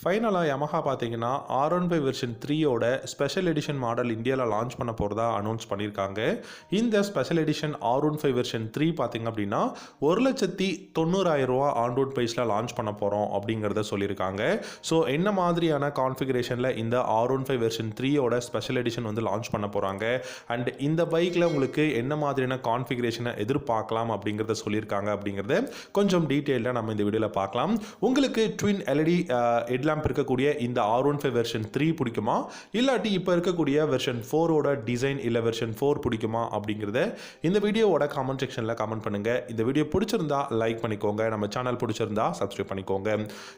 ஃபைனலாக Yamaha பார்த்தீங்கன்னா R15 version 3யோட ஸ்பெஷல் எடிஷன் மாடல் இந்தியாவில் லான்ச் பண்ண போகிறதா அனௌன்ஸ் பண்ணியிருக்காங்க. இந்த ஸ்பெஷல் எடிஷன் R15 வெர்ஷன் 3 பார்த்தீங்க அப்படின்னா 1,90,000 ரூபா ஆன் ரோட் ப்ரைஸில் லான்ச் பண்ண போகிறோம் அப்படிங்கிறத சொல்லியிருக்காங்க. ஸோ என்ன மாதிரியான கான்ஃபிகரேஷனில் இந்த R15 வெர்ஷன் 3யோட ஸ்பெஷல் எடிஷன் வந்து லான்ச் பண்ண போகிறாங்க அண்ட் இந்த பைக்கில் உங்களுக்கு என்ன மாதிரியான கான்ஃபிகரேஷனை எதிர்பார்க்கலாம் அப்படிங்கிறத சொல்லியிருக்காங்க அப்படிங்கிறத கொஞ்சம் டீட்டெயிலாக நம்ம இந்த வீடியோவில் பார்க்கலாம். உங்களுக்கு ட்வின் எல்இடி ஹெட்லாம்ப் இருக்கக்கூடிய இந்த R15 வெர்ஷன் 3 பிடிக்குமா, இல்லாட்டி இப்போ இருக்கக்கூடிய வெர்ஷன் 4ஓட டிசைன் இல்லை வெர்ஷன் 4 பிடிக்குமா அப்படிங்கிறத இந்த வீடியோவோட கமெண்ட் செக்ஷனில் கமெண்ட் பண்ணுங்கள். இந்த வீடியோ பிடிச்சிருந்தா லைக் பண்ணிக்கோங்க, நம்ம சேனல் பிடிச்சிருந்தா சப்ஸ்கிரைப் பண்ணிக்கோங்க.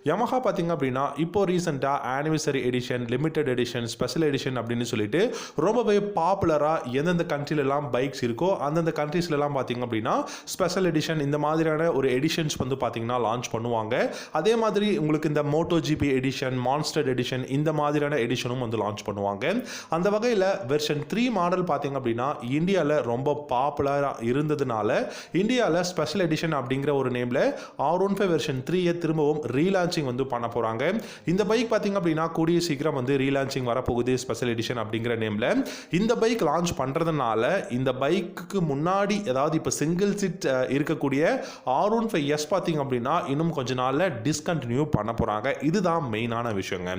Yamaha பார்த்தீங்க அப்படின்னா இப்போ ரீசெண்டாக anniversary edition, limited edition, special edition அப்படின்னு சொல்லிட்டு ரொம்பவே பாப்புலராக எந்தெந்த கண்ட்ரிலெலாம் பைக்ஸ் இருக்கோ அந்தந்த கண்ட்ரீஸ்லாம் பார்த்தீங்க அப்படின்னா ஸ்பெஷல் எடிஷன் இந்த மாதிரியான ஒரு எடிஷன்ஸ் வந்து பார்த்தீங்கன்னா லான்ச் பண்ணுவாங்க. அதே மாதிரி உங்களுக்கு இந்த Moto GP edition, Monster edition இந்த மாதிரியான எடிஷனும் வந்து லான்ச் பண்ணுவாங்க. அந்த வகையில் வெர்ஷன் 3 மாடல் பார்த்தீங்க அப்படின்னா இந்தியாவில் ரொம்ப பாப்புலராக இருந்ததுனால இந்தியாவில் ஸ்பெஷல் எடிஷன் அப்படிங்கிற ஒரு நேமில் R15 வெர்ஷன் 3 திரும்பவும் ரீலான்ச்சிங் வந்து பண்ண போகிறாங்க. இந்த பைக் பார்த்தீங்க அப்படின்னா கூடிய சீக்கிரம் வந்து ரீலான்ச்சிங் வரப்போகுது ஸ்பெஷல் எடிஷன் அப்படிங்கிற நேமில். இந்த பைக் லான்ச் பண்ணுறதுனால இந்த பைக்குக்கு முன்னாடி ஏதாவது இப்போ சிங்கிள் சீட் இருக்கக்கூடிய R15S பார்த்தீங்க அப்படின்னா இன்னும் கொஞ்ச நாளில் டிஸ்கண்டினியூ பண்ண போகிறாங்க. இதுதான் மெயினான விஷயங்க.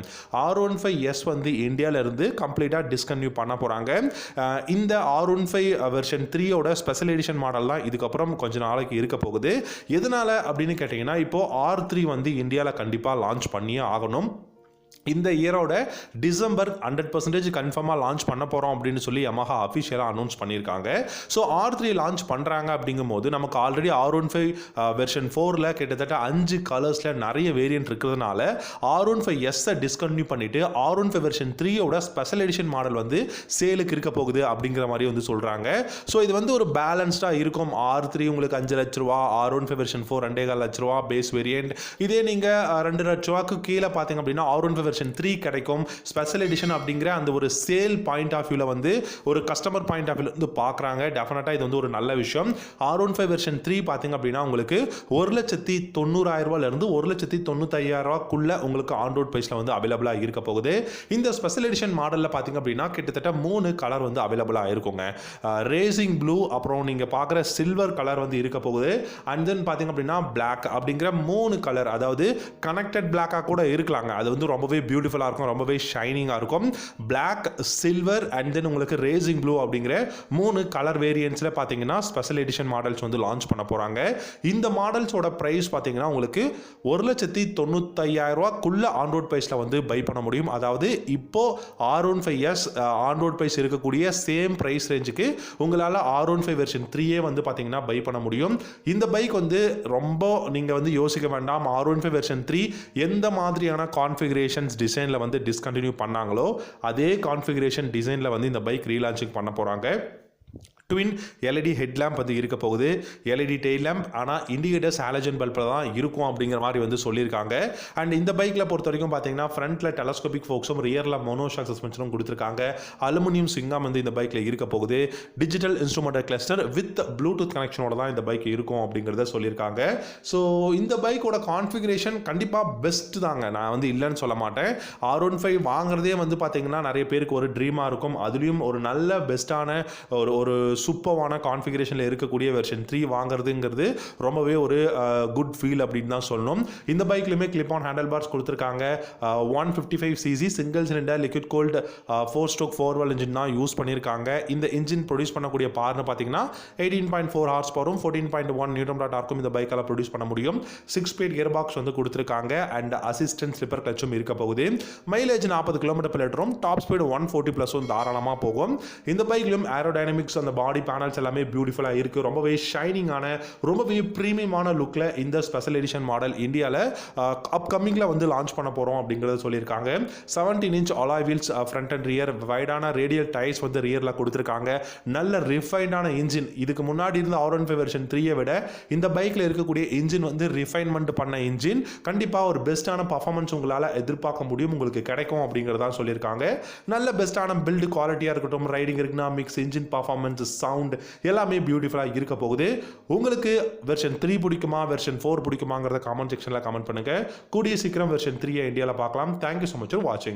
R15S வந்து இந்தியாவில இருந்து கம்ப்ளீட்டாக டிஸ்கன்டினியூ பண்ண போகிறாங்க. இந்த R15 வெர்ஷன் 3யோட ஸ்பெஷல் எடிஷன் மாடல் தான் இதுக்கப்புறம் கொஞ்ச நாளைக்கு இருக்க போகுது. எதனால அப்படின்னு கேட்டிங்கன்னா இப்போ R3 வந்து இந்தியாவில் கண்டிப்பாக லான்ச் பண்ணியே ஆகணும். இந்த இயரோட டிசம்பர் 100% கன்ஃபார்மாக லான்ச் பண்ண போகிறோம் அப்படின்னு சொல்லி Yamaha அஃபிஷியலாக அனௌன்ஸ் பண்ணியிருக்காங்க. ஸோ R3 லான்ச் பண்ணுறாங்க அப்படிங்கும்போது நமக்கு ஆல்ரெடி R15 வெர்ஷன் 4ல் கிட்டத்தட்ட 5 கலர்ஸில் நிறைய வேரியன்ட் இருக்கிறதுனால R15S டிஸ்கன்டினியூ பண்ணிவிட்டு R15 வெர்ஷன் 3யோட ஸ்பெஷல் எடிஷன் மாடல் வந்து சேலுக்கு இருக்க போகுது அப்படிங்கிற மாதிரி வந்து சொல்கிறாங்க. ஸோ இது வந்து ஒரு பேலன்ஸ்டாக இருக்கும். R3 உங்களுக்கு 5 லட்ச ரூபா, R15 வெர்ஷன் 4 2.5 லட்ச ரூபா பேஸ் வேரியன்ட். இதே நீங்கள் 2 லட்ச ரூபாய்க்கு கீழே பார்த்தீங்க அப்படின்னா R15 வெர்ஷன் 3 கிடைக்கும். ஸ்பெஷல் எடிஷன் அப்படிங்கிற அந்த ஒரு சேல் பாயிண்ட் ஆஃப் வியூவில் வந்து ஒரு கஸ்டமர் பாயிண்ட் ஆஃப் வியூவில் வந்து பார்க்குறாங்க. டெஃபினட்டாக இது வந்து ஒரு நல்ல விஷயம். R15 வெர்ஷன் 3 பார்த்தீங்க அப்படின்னா உங்களுக்கு 1,90,000 ரூபாயிலிருந்து 1,95,000 ரூபாய்க்குள்ள உங்களுக்கு ஆன் ரோட் ப்ரைஸில் வந்து அவைலபிளாக இருக்க போகுது. இந்த ஸ்பெஷல் எடிஷன் மாடலில் பார்த்தீங்க அப்படின்னா கிட்டத்தட்ட 3 கலர் வந்து அவைலபிளாக இருக்குங்க. ரேசிங் ப்ளூ, அப்புறம் நீங்கள் பார்க்குற சில்வர் கலர் வந்து இருக்க போகுது. அண்ட் தென் பார்த்தீங்க அப்படின்னா பிளாக் அப்படிங்கிற 3 கலர், அதாவது கனெக்டட் பிளாக்காக கூட இருக்கலாங்க. அது வந்து ரொம்பவே பியூட்டிஃபுல்லாக இருக்கும், ரொம்பவே ஷைனிங்காக இருக்கும். பிளாக், சில்வர் அண்ட் தென் உங்களுக்கு ரேசிங் ப்ளூ அப்படிங்கிற 3 கலர் வேரியன்ட்ஸில் பார்த்தீங்கன்னா ஸ்பெஷல் எடிஷன் மாடல்ஸ் வந்து லான்ச் பண்ண போகிறாங்க. இந்த மாடல்ஸோட ப்ரைஸ் பார்த்தீங்கன்னா உங்களுக்கு 1,90,000 ரூபாய்க்குள்ள ஆன் ரோட் ப்ரைஸில் வந்து பை பண்ண முடியும். அதாவது இப்போ R15S ஆன் ரோட் ப்ரைஸ் இருக்கக்கூடிய சேம் ப்ரைஸ் ரேஞ்சுக்கு உங்களால் R15 வெர்ஷன் 3 வந்து பார்த்தீங்கன்னா பை பண்ண முடியும். இந்த பைக் வந்து ரொம்ப நீங்கள் வந்து யோசிக்க வேண்டாம். R15 வெர்ஷன் 3 எந்த மாதிரியான கான்ஃபிகரேஷன் டிசைனில் வந்து டிஸ்கண்டினியூ பண்ணாங்களோ அதே கான்ஃபிகரேஷன் டிசைனில் வந்து இந்த பைக் ரீலான்ச்சிங் பண்ண போகிறாங்க. ட்வின் எல்இடி ஹெட்லாம்ப் வந்து இருக்க போகுது, எல்இடி டெயில் லேம்ப், ஆனால் இண்டிகேட்டர்ஸ் ஹாலஜன் பல்பில் தான் இருக்கும் அப்படிங்கிற மாதிரி வந்து சொல்லியிருக்காங்க. அண்ட் இந்த பைக்கில் பொறுத்த வரைக்கும் பார்த்தீங்கன்னா ஃப்ரண்ட்டில் டெலஸ்கோபிக் ஃபோக்ஸும் ரியரில் மோனோஷாக் சஸ்பென்ஷனும் கொடுத்துருக்காங்க. அலுமினியம் ஸ்விங்காம் வந்து இந்த பைக்கில் இருக்க போகுது. Digital instrumental cluster with bluetooth கனெக்ஷனோட தான் இந்த பைக் இருக்கும் அப்படிங்கிறத சொல்லியிருக்காங்க. ஸோ இந்த பைக்கோட கான்ஃபிகரேஷன் கண்டிப்பாக பெஸ்ட் தாங்க, நான் வந்து இல்லைன்னு சொல்ல மாட்டேன். R15 வாங்குறதே வந்து பார்த்தீங்கன்னா நிறைய பேருக்கு ஒரு ட்ரீமாக இருக்கும். அதுலேயும் ஒரு நல்ல பெஸ்ட்டான ஒரு சூப்பரான கான்ஃபிகரேஷனில் இருக்கக்கூடிய வெர்ஷன் 3 வாங்குறதுங்கிறது ரொம்பவே ஒரு குட் ஃபீல் அப்படின்னு தான் சொல்லணும். இந்த பைக்லையுமே கிளிப் ஆன் ஹேண்டல் பார்ஸ் கொடுத்துருக்காங்க. 155cc single cylinder liquid gold 4-stroke 4-valve engine தான் யூஸ் பண்ணியிருக்காங்க. இந்த இன்ஜின் ப்ரொடியூஸ் பண்ணக்கூடிய பார்னு பார்த்தீங்கன்னா 18.4 ஹார்ஸ் பவரும் 14.1 நியூட்டன் டார்க்கும் இந்த பைக்கால் ப்ரொடியூஸ் பண்ண முடியும். 6-speed கியர் பாக்ஸ் வந்து கொடுத்துருக்காங்க அண்ட் அசிஸ்டன்ட் ஸ்லிப்பர் கிளச்சும் இருக்க போகுது. மைலேஜ் 40 கிலோமீட்டர் per லிட்டரும், டாப் ஸ்பீடு 140+ தாராளமாக போகும். இந்த பைக்லையும் ஏரோடைனமிக்ஸ் அந்த பாடி பேனல்ஸ் எல்லாமே பியூட்டிஃபுல்லாக இருக்குது. ரொம்பவே ஷைனிங்கான, ரொம்பவே ப்ரீமியமான லுக்கில் இந்த ஸ்பெஷல் எடிஷன் மாடல் இந்தியாவில் அப்கமிங்கில் வந்து லான்ச் பண்ண போகிறோம் அப்படிங்கிறத சொல்லியிருக்காங்க. 17-inch alloy wheels front and rear, வைடான ரேடியல் டயர்ஸ் வந்து ரியரில் கொடுத்துருக்காங்க. நல்ல ரிஃபைண்டான இன்ஜின். இதுக்கு முன்னாடி இருந்த R15 வெர்ஷன் 3 விட இந்த பைக்கில் இருக்கக்கூடிய இன்ஜின் வந்து ரிஃபைன்மெண்ட் பண்ண இன்ஜின். கண்டிப்பாக ஒரு பெஸ்ட்டான பர்ஃபார்மன்ஸ் உங்களால் எதிர்பார்க்க முடியும், உங்களுக்கு கிடைக்கும் அப்படிங்கிறதான் சொல்லியிருக்காங்க. நல்ல பெஸ்ட்டான பில்டு குவாலிட்டியாக இருக்கட்டும், riding ergonomics, engine performance, sound எல்லாமே பியூட்டிஃபுல்லாக இருக்க போகுது. உங்களுக்கு வெர்ஷன் 3 பிடிக்குமா, வெர்ஷன் 4 பிடிக்குமாங்கிறத காமெண்ட் செக்ஷனில் கமெண்ட் பண்ணுங்கள். கூடிய சீக்கிரம் வெர்ஷன் 3 இந்தியாவில் பார்க்கலாம். தேங்க்யூ ஸோ மச் ஃபார் வாட்சிங்.